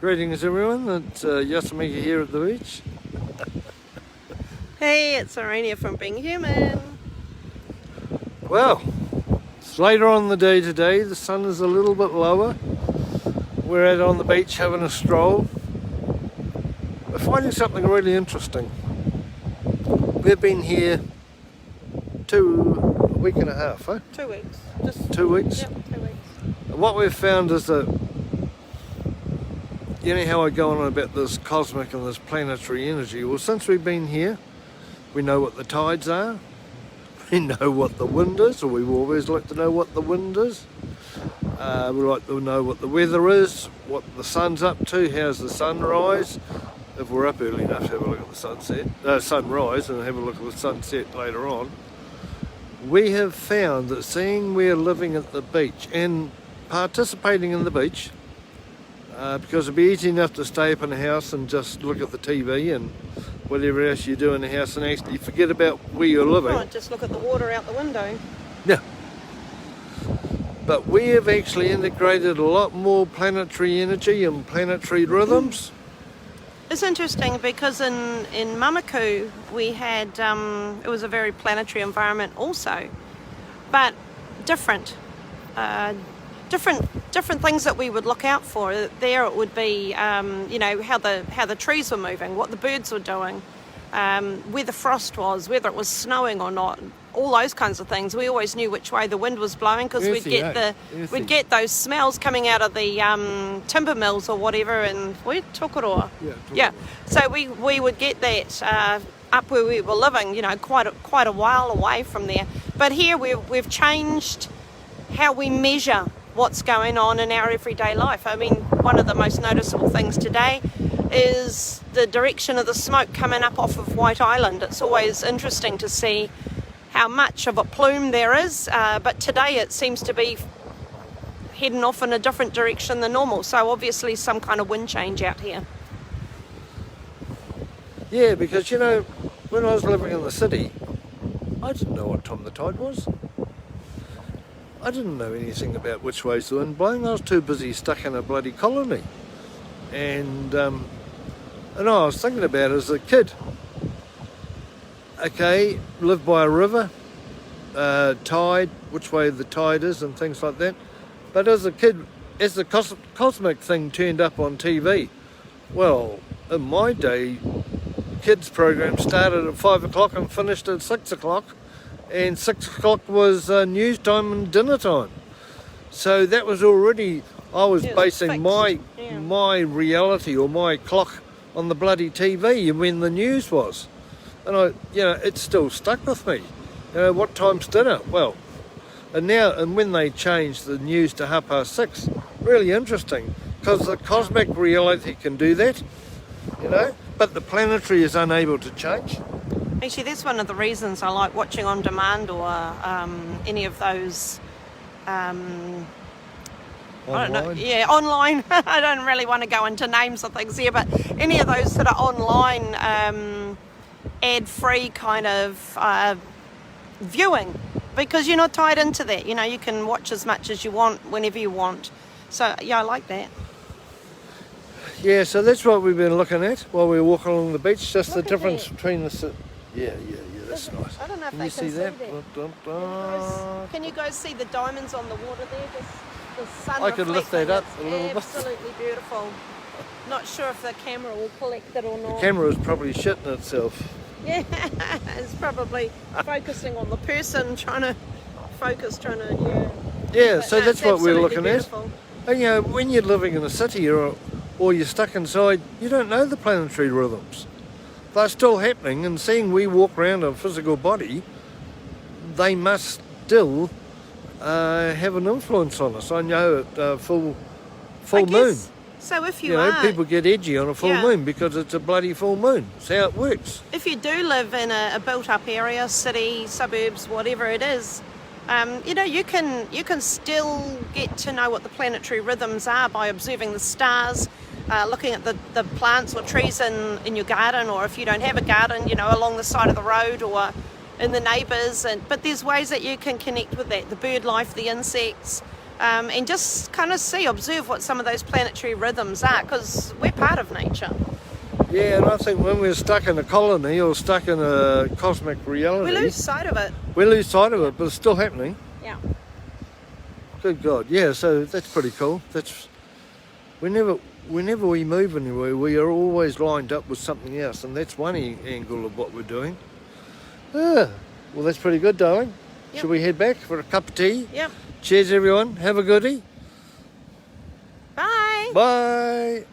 Greetings everyone, it's Yasamika here at the beach. Hey, it's Araenia from Being Human. Well, it's later on in the day today, the sun is a little bit lower. We're out on the beach having a stroll. We're finding something really interesting. We've been here a week and a half, eh? 2 weeks. Just 2 weeks? Yep, 2 weeks. And what we've found is that, you know how I go on about this cosmic and this planetary energy? Well, since we've been here, we know what the tides are, we know what the wind is, or we always like to know what the wind is. We like to know what the weather is, what the sun's up to, how's the sunrise. If we're up early enough to have a look at the sunrise and have a look at the sunset later on. We have found that seeing we're living at the beach and participating in the beach, because it'd be easy enough to stay up in the house and just look at the TV and whatever else you do in the house and actually forget about where you're living. Right, just look at the water out the window. Yeah. But we have actually integrated a lot more planetary energy and planetary rhythms. It's interesting because in Mamaku we had, it was a very planetary environment also, but different things that we would look out for. There it would be, you know, how the trees were moving, what the birds were doing, where the frost was, whether it was snowing or not, all those kinds of things. We always knew which way the wind was blowing because we'd get those smells coming out of the timber mills or whatever, and Tokoroa. Yeah. So we would get that up where we were living, you know, quite a while away from there. But here we've changed how we measure what's going on in our everyday life. I mean, one of the most noticeable things today is the direction of the smoke coming up off of White Island. It's always interesting to see how much of a plume there is, but today it seems to be heading off in a different direction than normal. So obviously some kind of wind change out here. Yeah, because you know, when I was living in the city, I didn't know what time the tide was. I didn't know anything about which way's the wind blowing. I was too busy stuck in a bloody colony. And I was thinking about it as a kid. Okay, live by a river, tide, which way the tide is and things like that. But as a kid, as the cosmic thing turned up on TV, well, in my day, kids' program started at 5 o'clock and finished at 6 o'clock. And 6 o'clock was news time and dinner time. So that was already, I was basing my reality or my clock on the bloody TV and when the news was. And it still stuck with me. You know, what time's dinner? Well, and when they changed the news to 6:30, really interesting, because the cosmic reality can do that, you know, but the planetary is unable to change. Actually, that's one of the reasons I like watching on demand or any of those, I don't know, online. I don't really want to go into names of things here, but any of those sort of online ad-free kind of viewing, because you're not tied into that. You know, you can watch as much as you want, whenever you want. So, yeah, I like that. Yeah, so that's what we've been looking at while we walk along the beach, just the difference between the... Yeah, that's nice. I don't know if can you see that? Can you guys see the diamonds on the water there? Just the sun I could lift that up a little bit. Absolutely beautiful. Not sure if the camera will collect it or not. The camera is probably shitting itself. Yeah, it's probably focusing on the person, trying to. Yeah, so that's what we're looking at. And you know, when you're living in a city or you're stuck inside, you don't know the planetary rhythms. They're still happening, and seeing we walk around a physical body, they must still have an influence on us. I know at full moon. So if you know, people get edgy on a full moon because it's a bloody full moon. It's how it works. If you do live in a built-up area, city, suburbs, whatever it is, you know, you can still get to know what the planetary rhythms are by observing the stars, looking at the plants or trees in your garden, or if you don't have a garden, you know, along the side of the road or in the neighbours. But there's ways that you can connect with that, the bird life, the insects, and just kind of observe what some of those planetary rhythms are, because we're part of nature. Yeah, and I think when we're stuck in a colony or stuck in a cosmic reality, We lose sight of it. we lose sight of it, but it's still happening. Yeah. Good God, yeah. So that's pretty cool. That's whenever we move anywhere, we are always lined up with something else, and that's one angle of what we're doing. Well, that's pretty good, darling. Yep. Should we head back for a cup of tea? Yep. Cheers, everyone. Have a goodie. Bye. Bye.